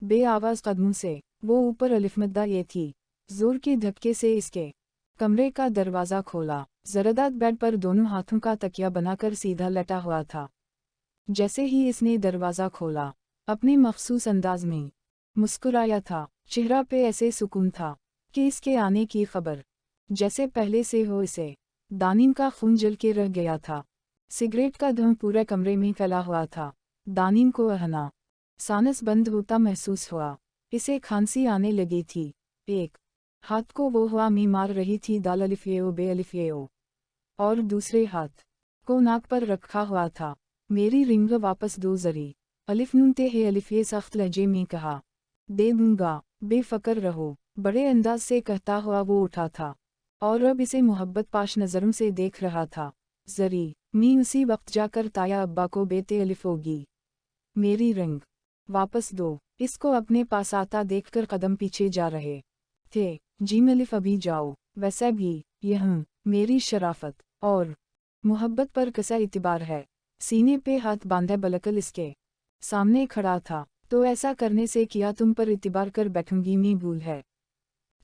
बेआवाज कदमों से वो ऊपर अलिफमद्दा ये थी। जोर के धक्के से इसके कमरे का दरवाज़ा खोला। जरदाद बेड पर दोनों हाथों का तकिया बनाकर सीधा लेटा हुआ था। जैसे ही इसने दरवाज़ा खोला, अपने मखसूस अंदाज में मुस्कुराया था। चेहरा पे ऐसे सुकून था कि इसके आने की खबर जैसे पहले से हो। इसे दानिन का खून जल के रह गया था। सिगरेट का धुआं पूरे कमरे में फैला हुआ था। दानिन को आहना सांस बंद होता महसूस हुआ। इसे खांसी आने लगी थी। एक हाथ को वो हवा में मार रही थी दाल अलिफ़ बे अलिफ़, और दूसरे हाथ को नाक पर रखा हुआ था। मेरी रिंग वापस दो जरी। अलिफ नून ते है अलिफ़ सख्त लहजे में कहा। दे दूंगा, बेफिक्र रहो। बड़े अंदाज से कहता हुआ वो उठा था और अब इसे मोहब्बत पाश नज़रों से देख रहा था। जरी मी उसी वक्त जाकर ताया अब्बा को बेते अलिफ होगी। मेरी रिंग वापस दो। इसको अपने पास आता देखकर कदम पीछे जा रहे थे। जी अलिफ अभी जाओ। वैसे भी यह मेरी शराफत और मोहब्बत पर कैसा इतिबार है। सीने पे हाथ बांधे बलकल इसके सामने खड़ा था। तो ऐसा करने से किया तुम पर इतिबार कर बैठूंगी में भूल है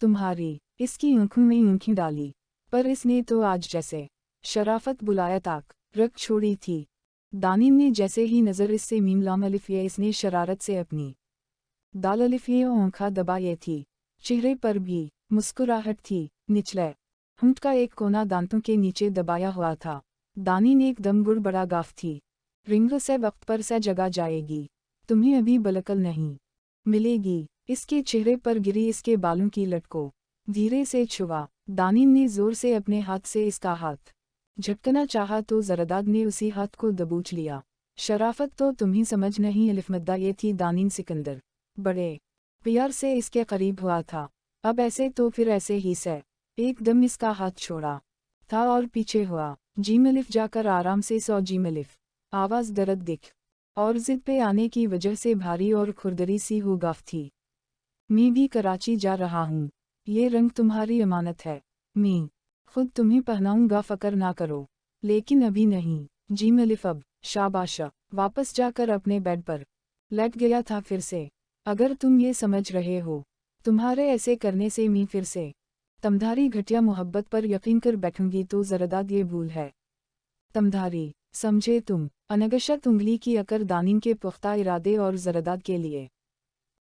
तुम्हारी। इसकी आंखों में आंखें डाली, पर इसने तो आज जैसे शराफत बुलाया ताक रख छोड़ी थी। दानिन ने जैसे ही नज़र इससे मीम लाम अलिफ ये इसने शरारत से अपनी दाल अलिफ ये आंखा दबाए थी। चेहरे पर भी मुस्कुराहट थी। निचले होंठ का एक कोना दांतों के नीचे दबाया हुआ था। दानिन एकदम गुड़ बड़ा गाफ थी। रिंग से वक्त पर से जगह जाएगी। तुम्हें अभी बलकल नहीं मिलेगी। इसके चेहरे पर गिरी इसके बालों की लटको धीरे से छुआ। दानिन ने जोर से अपने हाथ से इसका हाथ झटकना चाहा तो जरदाद ने उसी हाथ को दबोच लिया। शराफत तो तुम्हें समझ नहीं अलिफमद्दा ये थी। दानिन सिकंदर बड़े प्यार से इसके करीब हुआ था। अब ऐसे तो फिर ऐसे ही से एकदम इसका हाथ छोड़ा था और पीछे हुआ। जी अलिफ जाकर आराम से सौ। जी अलिफ आवाज़ दर्द दिख और जिद पे आने की वजह से भारी और खुरदरी सी हो गाफ थी। मैं भी कराची जा रहा हूँ। ये रंग तुम्हारी अमानत है। मैं खुद तुम्हें पहनाऊंगा, फ़िक्र ना करो। लेकिन अभी नहीं। जी अलिफ अब शाबाश। वापस जाकर अपने बेड पर लेट गया था फिर से। अगर तुम ये समझ रहे हो तुम्हारे ऐसे करने से मैं फिर से तमधारी घटिया मोहब्बत पर यकीन कर बैठूंगी तो जरदाद ये भूल है। तमधारी समझे तुम। अनगशत उंगली की अकर दानिन के पुख्ता इरादे और जरदाद के लिए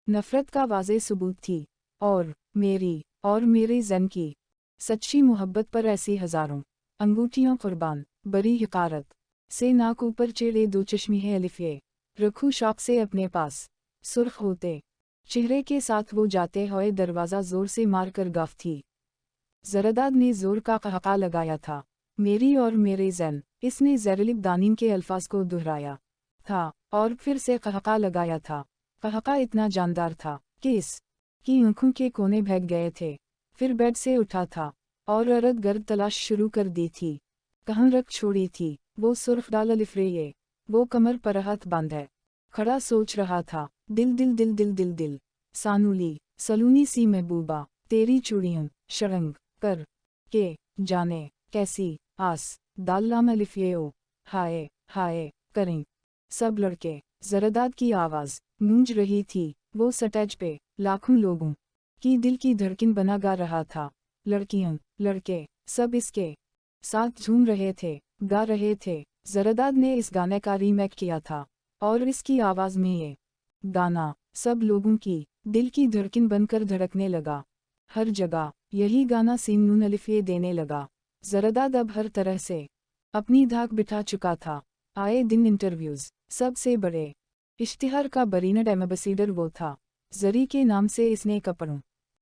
नफरत का वाज़े सबूत थी। और मेरे जन की सच्ची मोहब्बत पर ऐसी हज़ारों अंगूठियों कुर्बान। बड़ी हिकारत से नाक ऊपर चेड़े दो चश्मी है अलिफ ये रखू शौक से अपने पास। सुर्ख होते चेहरे के साथ वो जाते हुए दरवाज़ा ज़ोर से मार कर गाफ थी। जरदाद ने ज़ोर का कहका लगाया था। मेरी और मेरे जन। इसने ज़ेरलिब दानिन के अल्फाज को दोहराया था और फिर से कहका लगाया था। कहका इतना जानदार था कि इसकी आंखों के कोने भग गए थे। फिर बेड से उठा था और अरद गर्द तलाश शुरू कर दी थी। कहाँ रख छोड़ी थी वो सुर्ख डाल अलिफ ये। वो कमर पर हाथ बांधे खड़ा सोच रहा था। दिल दिल दिल दिल दिल दिल सानूली सलूनी सी महबूबा तेरी चूड़ियों शरंग कर के जाने कैसी आस दाल्लाम अलिफ ये ओ हाय हाय करें सब लड़के। जरदाद की आवाज़ गूंज रही थी। वो स्टेज पे लाखों लोगों की दिल की धड़कन बना गा रहा था। लड़कियां लड़के सब इसके साथ झूम रहे थे, गा रहे थे। जरदाद ने इस गाने का रीमेक किया था और इसकी आवाज़ में ये गाना सब लोगों की दिल की धड़कन बनकर धड़कने लगा। हर जगह यही गाना सीन नून अलिफ ये देने लगा। जरदाद अब हर तरह से अपनी धाक बिठा चुका था। आए दिन इंटरव्यूज़ सबसे बड़े इश्तिहार का बरीनड एम्बेसडर वो था। जरी के नाम से इसने कपड़ों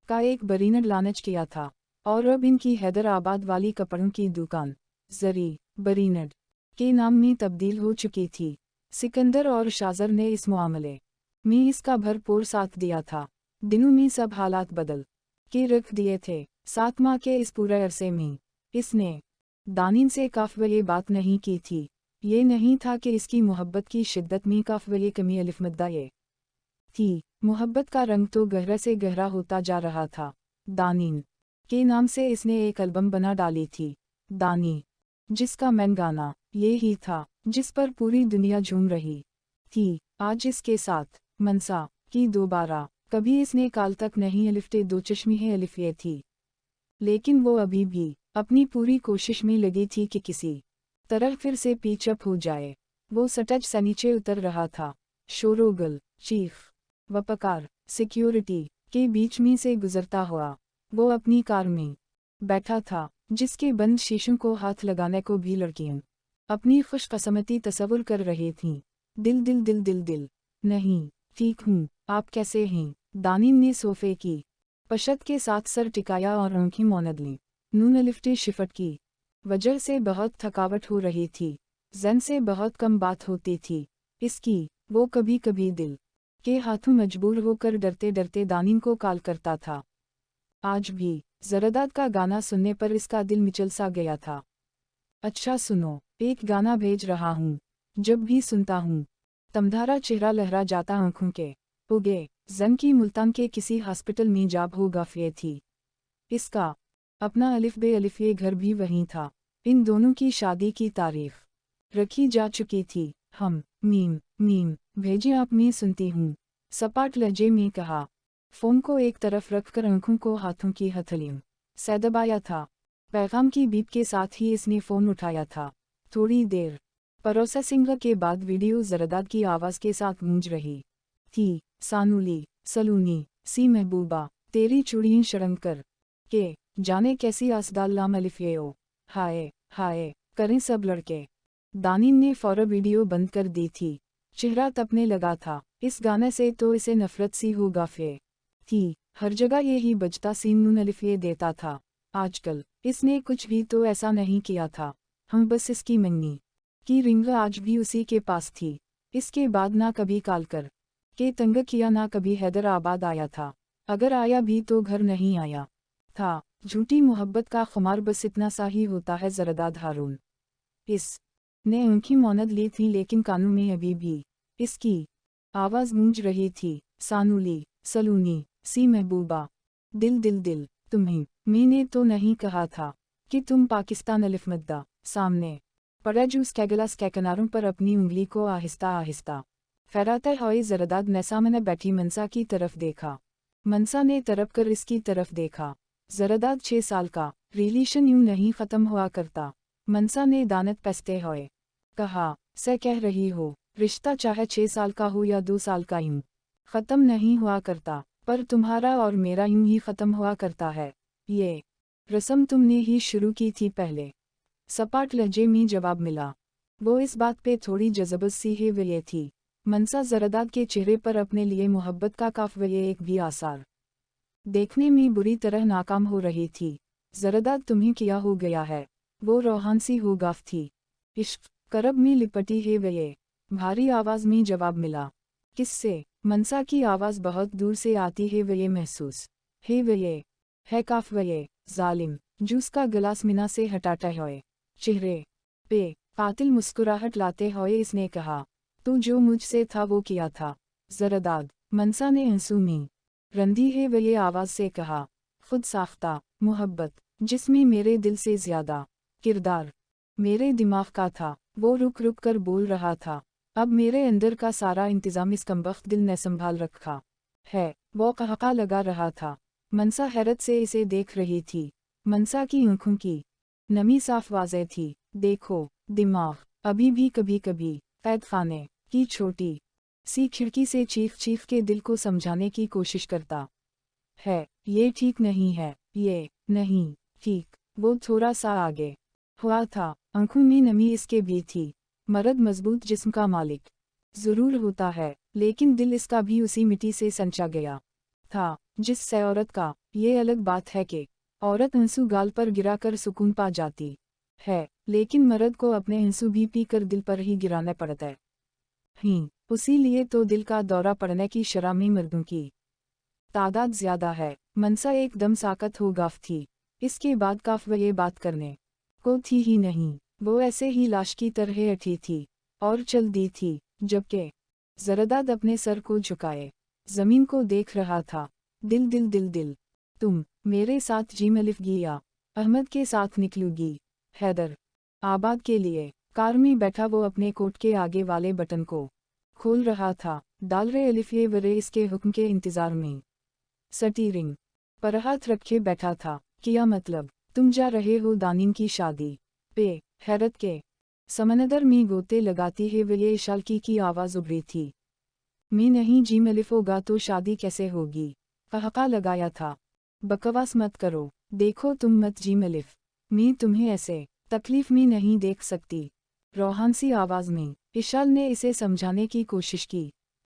का एक बरीनड लॉन्च किया था और अब इनकी हैदराबाद वाली कपड़ों की दुकान जरी बरीनड के नाम में तब्दील हो चुकी थी। सिकंदर और शाजर ने इस मामले में इसका भरपूर साथ दिया था। दिनों में सब हालात बदल के रख दिए थे। 7 माह के इस पूरे अरसे में इसने दानिन से काफ़ ये बात नहीं की थी। ये नहीं था कि इसकी मोहब्बत की शिद्दत में काफ़ ये कमी अलिफमद्दा ये थी। मोहब्बत का रंग तो गहरा से गहरा होता जा रहा था। दानिन के नाम से इसने एक एल्बम बना डाली थी, दानी, जिसका मेन गाना ये ही था जिस पर पूरी दुनिया झूम रही थी। आज इसके साथ मनसा की दोबारा। कभी इसने काल तक नहीं अलिफ्टे दो चश्मी है अलिफ ये थी, लेकिन वो अभी भी अपनी पूरी कोशिश में लगी थी कि किसी तरह फिर से पीछप हो जाए। वो सटज से नीचे उतर रहा था। शोरोगुल, चीफ, वपकार, सिक्योरिटी के बीच में से गुजरता हुआ वो अपनी कार में बैठा था, जिसके बंद शीशों को हाथ लगाने को भी लड़कियां अपनी खुशकिस्मती तस्वुर कर रही थीं। दिल दिल दिल दिल दिल। नहीं, ठीक हूँ, आप कैसे हैं? दानिम ने सोफे की पशत के साथ सर टिकाया और आंखें मौनद लीं। नून लिफ्टे शिफट की वजह से बहुत थकावट हो रही थी। जन से बहुत कम बात होती थी इसकी। वो कभी कभी दिल के हाथों मजबूर होकर डरते डरते दानिम को कॉल करता था। आज भी जरदाद का गाना सुनने पर इसका दिल मिचल सा गया था। अच्छा सुनो, एक गाना भेज रहा हूँ, जब भी सुनता हूँ तमधारा चेहरा लहरा जाता आंखों के उगे। जन की मुल्तान के किसी हॉस्पिटल में जॉब हो गफिए थी। इसका अपना अलिफ बे अलिफ ये घर भी वहीं था। इन दोनों की शादी की तारीफ रखी जा चुकी थी। हम मीम मीम भेजे आप मैं सुनती हूँ, सपाट लहजे में कहा। फ़ोन को एक तरफ रखकर आंखों को हाथों की हथेलियों से दबाया था। पैगाम की बीप के साथ ही इसने फ़ोन उठाया था। थोड़ी देर प्रोसेसिंग के बाद वीडियो जरदाद की आवाज़ के साथ गूंज रही थी। सानुली, सलूनी, सी महबूबा, तेरी चूड़ियाँ शरंकर के जाने कैसी आसदाल्लाम अलिफ़ेओ, हाय हाय करें सब लड़के। दानिम ने फौरन वीडियो बंद कर दी थी। चेहरा तपने लगा था। इस गाने से तो इसे नफरत सी हो गफे थी। हर जगह यही बजता सीन नून अलिफ़े देता था। आजकल इसने कुछ भी तो ऐसा नहीं किया था। हम बस इसकी मंगनी की रिंग आज भी उसी के पास थी। इसके बाद ना कभी कॉल कर के तंग किया, ना कभी हैदराबाद आया था। अगर आया भी तो घर नहीं आया था। झूठी मोहब्बत का खुमार बस इतना सा ही होता है जरदाद हारून। इस ने उनकी मौनद ली थी, लेकिन कानों में अभी भी इसकी आवाज़ गूंज रही थी। सानुली, सलूनी, सी महबूबा, दिल दिल दिल। तुम्हें मैंने तो नहीं कहा था कि तुम पाकिस्तान अलिफमद्दा। सामने पड़ा जूस के गिलास के किनारों पर अपनी उंगली को आहिस्ता आहिस्ता फहराते हुए जरदाद ने सामने बैठी मनसा की तरफ देखा। मनसा ने तरफ कर इसकी तरफ देखा। जरदाद 6 साल का रिलेशन यूं नहीं ख़त्म हुआ करता। मनसा ने दानत पसते हुए कहा, से कह रही हो रिश्ता चाहे 6 साल का हो या 2 साल का यूं ख़त्म नहीं हुआ करता, पर तुम्हारा और मेरा यूं ही ख़त्म हुआ करता है। ये रस्म तुमने ही शुरू की थी पहले, सपाट लहजे में जवाब मिला। वो इस बात पे थोड़ी जज़बत सी है वे थी। मनसा जरदाद के चेहरे पर अपने लिए मोहब्बत का काफ वे एक भी आसार देखने में बुरी तरह नाकाम हो रही थी। जरदाद तुम्हें क्या हो गया है? वो रोहान सी हो गाफ थी। इश्क करब में लिपटी है वे, भारी आवाज़ में जवाब मिला। किससे? मनसा की आवाज़ बहुत दूर से आती है वे महसूस है वे है काफ वे जालिम। जूस का गिलास मिना से हटाते हुए चेहरे पे कातिल मुस्कुराहट लाते हुए इसने कहा, तू जो मुझसे था वो किया था जरदाद। मनसा ने आंसू में रंधी है वे आवाज़ से कहा, खुद साख्ता मोहब्बत जिसमें मेरे दिल से ज़्यादा किरदार मेरे दिमाग का था। वो रुक रुक कर बोल रहा था। अब मेरे अंदर का सारा इंतज़ाम इस कमबख्त दिल ने संभाल रखा है। वो कहका लगा रहा था। मनसा हैरत से इसे देख रही थी। मनसा की आंखों की नमी साफ वाज़े थी। देखो, दिमाग अभी भी कभी कभी कैद खाने की छोटी सी खिड़की से चीख चीख के दिल को समझाने की कोशिश करता है। ये ठीक नहीं है, ये नहीं ठीक। वो थोड़ा सा आगे हुआ था। आंखों में नमी इसके भी थी। मर्द मजबूत जिस्म का मालिक ज़रूर होता है, लेकिन दिल इसका भी उसी मिट्टी से संचा गया था जिससे औरत का। ये अलग बात है कि औरत आंसू गाल पर गिराकर सुकून पा जाती है, लेकिन मर्द को अपने आंसू भी पी कर दिल पर ही गिराने पड़ते हैं। उसी लिए तो दिल का दौरा पड़ने की शरह में मर्दों की तादाद ज़्यादा है। मनसा एकदम साकत हो गाफ थी। इसके बाद काफ व ये बात करने को थी ही नहीं। वो ऐसे ही लाश की तरह अठी थी और चल दी थी, जबकि जरदाद अपने सर को झुकाए ज़मीन को देख रहा था। दिल दिल दिल दिल। तुम मेरे साथ जीम अलिफ गिया अहमद के साथ निकलूगी हैदर आबाद के लिए। कार में बैठा वो अपने कोट के आगे वाले बटन को खोल रहा था। डाल रहे अलिफ ये वरे इसके हुक्म के इंतजार में। सटीरिंग पर हाथ रखे बैठा था। क्या मतलब? तुम जा रहे हो दानिन की शादी पे? हैरत के समंदर में गोते लगाती है वे ये इशालकी की आवाज़ उभरी थी। मैं नहीं जी अलिफ होगा तो शादी कैसे होगी? कहका लगाया था। बकवास मत करो, देखो तुम मत जी अलिफ, मैं तुम्हें ऐसे तकलीफ में नहीं देख सकती। रोहान सी आवाज़ में इशाल ने इसे समझाने की कोशिश की।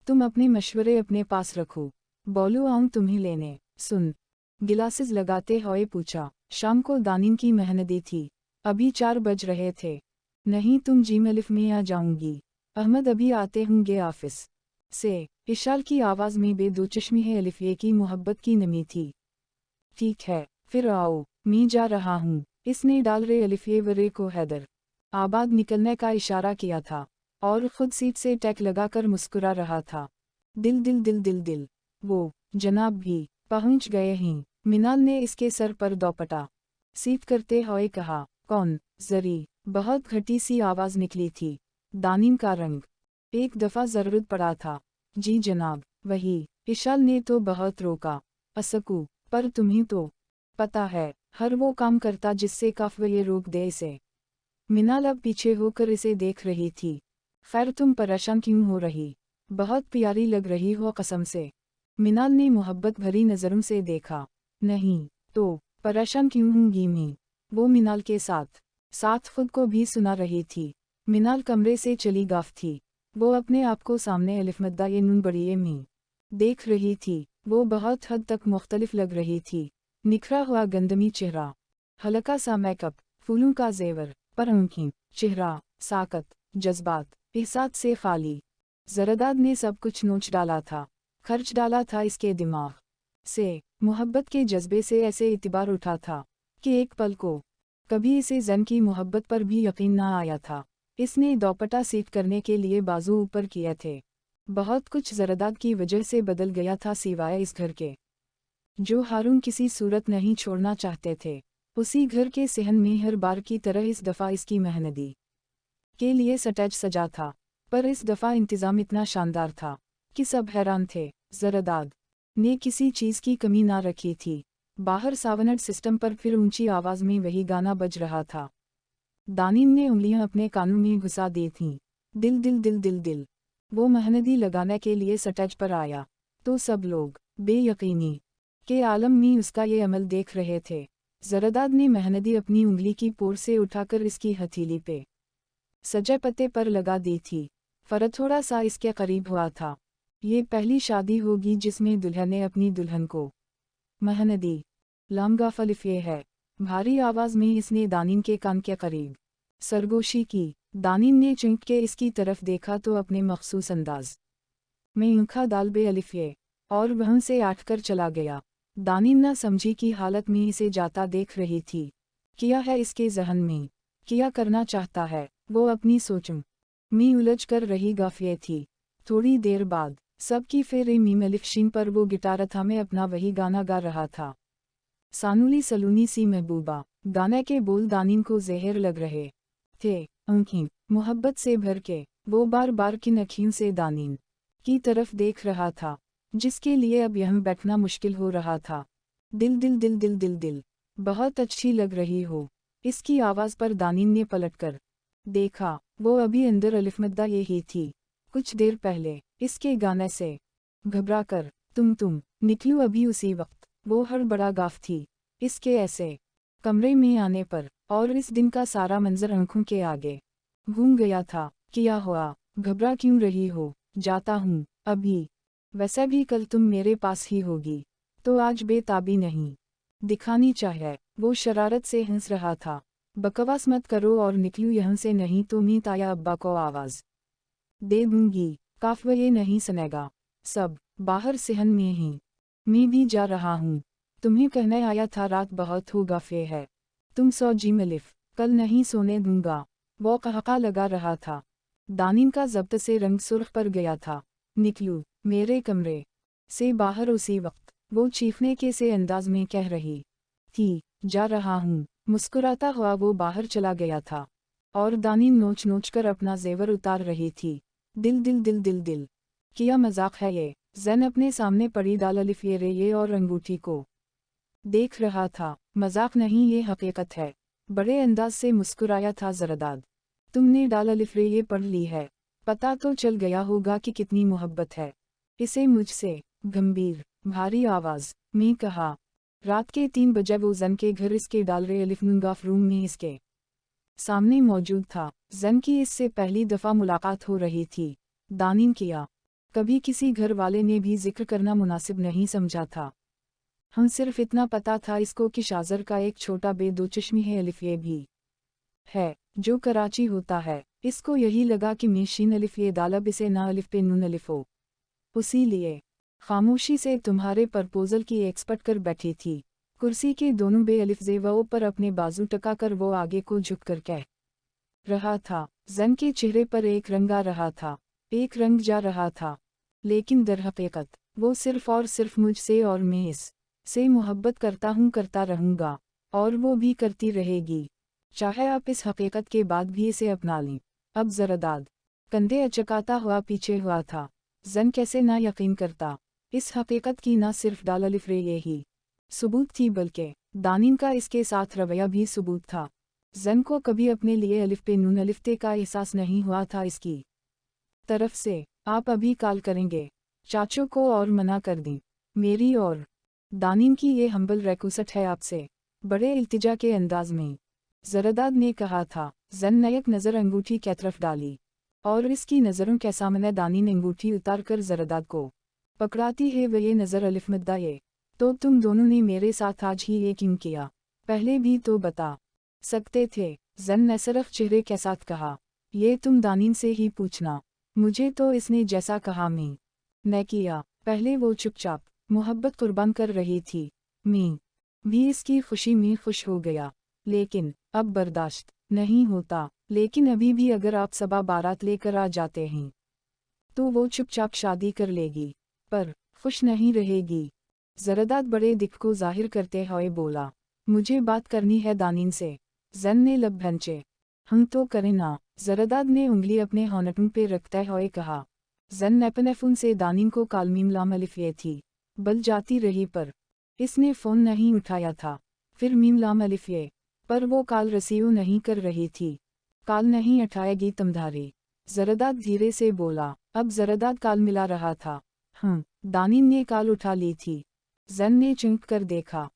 तुम अपने मशवरे अपने पास रखो, बोलो आऊं तुम्हें लेने। सुन, गिलासेस लगाते हुए पूछा। शाम को दानिन की मेहनदी थी, अभी 4 बज रहे थे। नहीं तुम जी अलिफ में आ जाऊंगी, अहमद अभी आते होंगे ऑफिस से। इशाल की आवाज़ में बेदोचश्मी है अलिफ ये की मोहब्बत की नमी थी। ठीक है फिर आओ, मैं जा रहा हूँ। इसने डाल रहे अलिफ ये वरे को हैदर आबाद निकलने का इशारा किया था और खुद सीट से टैक लगाकर मुस्कुरा रहा था। दिल दिल दिल दिल दिल, वो जनाब भी पहुंच गए हैं। मिनाल ने इसके सर पर दोपटा सीट करते हुए कहा। कौन? जरी बहुत घटी सी आवाज़ निकली थी। दानिम का रंग एक दफ़ा ज़रूरत पड़ा था। जी जनाब वही। इशाल ने तो बहुत रोका। असकू, पर तुम्हें तो पता है हर वो काम करता जिससे काफ ये रोक दे इसे। मिनाल अब पीछे होकर इसे देख रही थी। खैर तुम परेशान क्यों हो रही? बहुत प्यारी लग रही हो कसम से। मिनाल ने मोहब्बत भरी नज़रों से देखा। नहीं तो परेशान क्यों होंगी मैं? वो मिनाल के साथ साथ खुद को भी सुना रही थी। मिनाल कमरे से चली गाफ थी। वो अपने आप को सामने अलिफ मद्दा ये नून बड़िए में देख रही थी। वो बहुत हद तक मुख्तलिफ लग रही थी। निखरा हुआ गंदमी चेहरा, हल्का सा मेकअप, फूलों का जेवर, पर आँखें, चेहरा, साकत, जज्बात, एहसास से खाली। जरदाद ने सब कुछ नोच डाला था, खर्च डाला था इसके दिमाग से। मोहब्बत के जज्बे से ऐसे इतिबार उठा था कि एक पल को कभी इसे जन की मोहब्बत पर भी यकीन ना आया था। इसने दोपटा सीट करने के लिए बाजू ऊपर किए थे। बहुत कुछ जरदाद की वजह से बदल गया था सिवाय इस घर के, जो हारून किसी सूरत नहीं छोड़ना चाहते थे। उसी घर के सहन में हर बार की तरह इस दफ़ा इसकी मेहनदी के लिए स्टेज सजा था, पर इस दफ़ा इंतज़ाम इतना शानदार था कि सब हैरान थे। जरदाद ने किसी चीज़ की कमी ना रखी थी। बाहर सावनट सिस्टम पर फिर ऊंची आवाज़ में वही गाना बज रहा था। दानिन ने उंगलियां अपने कानों में घुसा दी थीं। दिल दिल दिल दिल दिल। वो मेहनदी लगाने के लिए स्टेज पर आया तो सब लोग बेयकीनी के आलम में उसका ये अमल देख रहे थे। जरदाद ने मेहनदी अपनी उंगली की पोर से उठाकर इसकी हथेली पे सजे पत्ते पर लगा दी थी। फर्क थोड़ा सा इसके करीब हुआ था। ये पहली शादी होगी जिसमें दुल्हन ने अपनी दुल्हन को मेहनदी लामगा फलिफ ये है। भारी आवाज़ में इसने दानिन के कान के करीब सरगोशी की। दानिन ने चुंक के इसकी तरफ देखा तो अपने मखसूस अंदाज में आँखा डाल बे अलिफ ये और वहाँ से आठकर चला गया। दानिन न समझी की हालत में इसे जाता देख रही थी। क्या है इसके जहन में, क्या करना चाहता है? वो अपनी सोचों में उलझ कर रही गाफिए थी। थोड़ी देर बाद सबकी फेरे मीम अलिफ शीन पर वो गिटार था में अपना वही गाना गा रहा था। सानुली सलूनी सी महबूबा। गाने के बोल दानिन को जहर लग रहे थे। आँखें मोहब्बत से भर के वो बार बार किन अखियों से दानिन की तरफ देख रहा था, जिसके लिए अब यहाँ बैठना मुश्किल हो रहा था। दिल दिल दिल दिल दिल दिल, बहुत अच्छी लग रही हो। इसकी आवाज़ पर दानिन ने पलटकर देखा। वो अभी अंदर अलिफमद्दा ये ही थी। कुछ देर पहले इसके गाने से घबराकर तुम निकलूं अभी उसी वक्त वो हड़बड़ा गाफ थी। इसके ऐसे कमरे में आने पर और इस दिन का सारा मंजर आंखों के आगे घूम गया था। क्या हुआ? घबरा क्यों रही हो? जाता हूँ अभी। वैसे भी कल तुम मेरे पास ही होगी, तो आज बेताबी नहीं दिखानी चाहिए। वो शरारत से हंस रहा था। बकवास मत करो और निकलूं यहाँ से, नहीं तो मैं ताया अब्बा को आवाज़ दे दूंगी। काफ़ ये नहीं सुनेगा। सब बाहर सहन में ही। मैं भी जा रहा हूँ। तुम्हें कहने आया था रात बहुत हो गफ़े है। तुम सो जी मलिफ, कल नहीं सोने दूंगा। वो कहका लगा रहा था। दानिन का जब्त से रंग सुर्ख पर गया था। निकलूं मेरे कमरे से बाहर उसी वक्त वो चीखने के से अंदाज में कह रही थी। जा रहा हूँ। मुस्कुराता हुआ वो बाहर चला गया था और दानिन नोच नोच कर अपना जेवर उतार रही थी। दिल दिल दिल दिल दिल। किया मजाक है ये। जैन अपने सामने पड़ी दाल अलिफ ये और अंगूठी को देख रहा था। मजाक नहीं, ये हकीकत है। बड़े अंदाज से मुस्कुराया था जरदाद। तुमने दाल अलिफ ये पढ़ ली है, पता तो चल गया होगा कि कितनी मोहब्बत है इसे मुझसे। गंभीर भारी आवाज में कहा। रात के 3 बजे वो जन के घर इसके डाल रहे अलिफ नुंगाफ रूम में इसके सामने मौजूद था। जन की इससे पहली दफा मुलाकात हो रही थी। दानिन किया कभी किसी घर वाले ने भी जिक्र करना मुनासिब नहीं समझा था। हम सिर्फ इतना पता था इसको कि शाजर का एक छोटा दो चश्मी है अलिफ ये भी है जो कराची होता है। इसको यही लगा कि मीशीन अलिफ ये दालब इसे ना अलिफ पे नून अलिफ हो, उसी लिए खामोशी से तुम्हारे प्रपोजल की एक्सपर्ट कर बैठी थी। कुर्सी के दोनों बे अलिफ जेवों पर अपने बाजू टका कर वो आगे को झुक कर कह रहा था। जन के चेहरे पर एक रंग आ रहा था, एक रंग जा रहा था, लेकिन दरहकीकत वो सिर्फ और सिर्फ मुझसे और मैं इस से मोहब्बत करता हूँ, करता रहूँगा और वो भी करती रहेगी, चाहे आप इस हकीकत के बाद भी इसे अपना लें। अब जरदाद कंधे अचकाता हुआ पीछे हुआ था। जन कैसे ना यकीन करता। इस हकीकत की ना सिर्फ दाल अलिफ रे यही सबूत थी बल्कि दानिन का इसके साथ रवैया भी सबूत था। जन को कभी अपने लिए अलिफ पे नून अलिफ्ते का एहसास नहीं हुआ था इसकी तरफ से। आप अभी कॉल करेंगे चाचू को और मना कर दें मेरी और दानिन की ये हम्बल रिक्वेस्ट है आपसे, बड़े इल्तिजा के अंदाज में जरदाद ने कहा था। जन ने एक नज़र अंगूठी की तरफ डाली और इसकी नज़रों के सामने दानिन अंगूठी उतार कर जरदाद को पकड़ाती है वह ये नज़र अलिफ मद्दा ये तो तुम दोनों ने मेरे साथ आज ही ये क्यों किया, पहले भी तो बता सकते थे। जन ने सिर्फ चेहरे के साथ कहा, ये तुम दानिन से ही पूछना, मुझे तो इसने जैसा कहा मैं ने किया। पहले वो चुपचाप मोहब्बत कुर्बान कर रही थी, मैं भी इसकी खुशी में खुश हो गया, लेकिन अब बर्दाश्त नहीं होता। लेकिन अभी भी अगर आप सबा बारात लेकर आ जाते हैं तो वो चुपचाप शादी कर लेगी, पर खुश नहीं रहेगी। जरदाद बड़े दिख को जाहिर करते हुए बोला, मुझे बात करनी है दानिन से। जन ने लब भंचे, हम तो करें ना। जरदाद ने उंगली अपने होंठों पे रखते हुए कहा। जन नेपनेफुन से दानिन को कालमीम लाम अलिफ ये थी बल जाती रही, पर इसने फ़ोन नहीं उठाया था। फिर मीम लाम अलिफ ये पर वो कॉल रिसीव नहीं कर रही थी। कॉल नहीं उठाएगी तुमधारी, जरदाद धीरे से बोला। अब जरदाद कॉल मिला रहा था। दानिन ने कॉल उठा ली थी। जन ने चुंक कर देखा।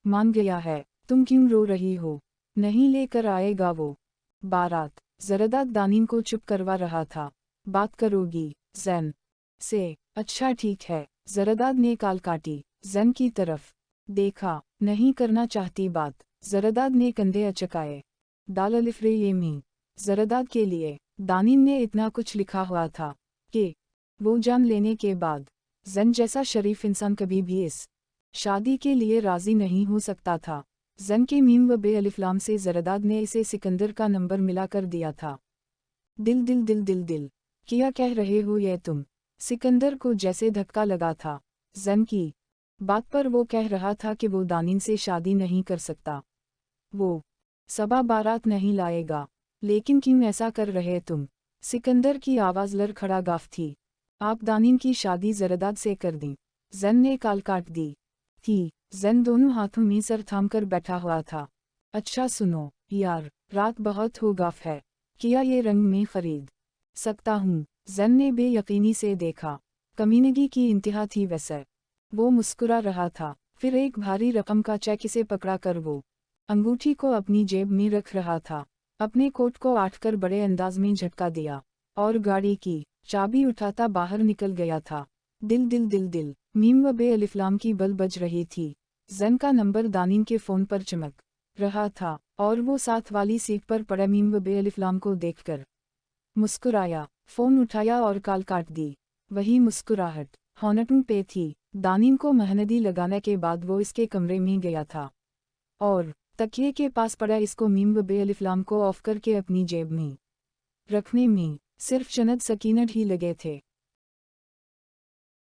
मान गया है, तुम क्यों रो रही हो, नहीं लेकर आएगा वो बारात। जरदाद दानिन को चुप करवा रहा था। बात करोगी जैन से? अच्छा ठीक है। जरदाद ने कॉल काटी। जैन की तरफ देखा, नहीं करना चाहती बात। जरदाद ने कंधे अचकाए। दाल अलिफ रे ये मी जरदाद के लिए दानिन ने इतना कुछ लिखा हुआ था कि वो जान लेने के बाद जैन जैसा शरीफ इंसान कभी भी इस शादी के लिए राजी नहीं हो सकता था। जैन के मीम व बे अलिफ्लाम से जरदाद ने इसे सिकंदर का नंबर मिला कर दिया था। दिल दिल दिल दिल दिल, क्या कह रहे हो ये तुम? सिकंदर को जैसे धक्का लगा था। जैन की बात पर वो कह रहा था कि वो दानिन से शादी नहीं कर सकता, वो सबा बारात नहीं लाएगा। लेकिन क्यों ऐसा कर रहे तुम? सिकंदर की आवाज़ लड़खड़ागाफ थी। आप दानिन की शादी जरदाद से कर दें। जैन ने कॉल काट दी थी। जैन दोनों हाथों में सर थाम कर बैठा हुआ था। अच्छा सुनो यार, रात बहुत हो गाफ है, क्या ये रंग में खरीद सकता हूँ? जैन ने बेयकीनी से देखा। कमीनगी की इंतहा थी वैसे। वो मुस्कुरा रहा था। फिर एक भारी रकम का चेक इसे पकड़ा कर वो अंगूठी को अपनी जेब में रख रहा था। अपने कोट को आटकर बड़े अंदाज में झटका दिया और गाड़ी की चाबी उठाता बाहर निकल गया था। दिल दिल दिल दिल, मीम व बे अलिफ्लाम की बल बज रही थी। जैन का नंबर दानिन के फ़ोन पर चमक रहा था और वो साथ वाली सीट पर पड़े मीम व बे अलिफ्लाम को देखकर मुस्कुराया। फ़ोन उठाया और कॉल काट दी। वही मुस्कुराहट होंठों पे थी। दानिन को मेहंदी लगाने के बाद वो इसके कमरे में गया था और तकिए के पास पड़ा इसको मीम व बे अलिफ्लाम को ऑफ करके अपनी जेब में रखने में सिर्फ चंद सेकंड ही लगे थे।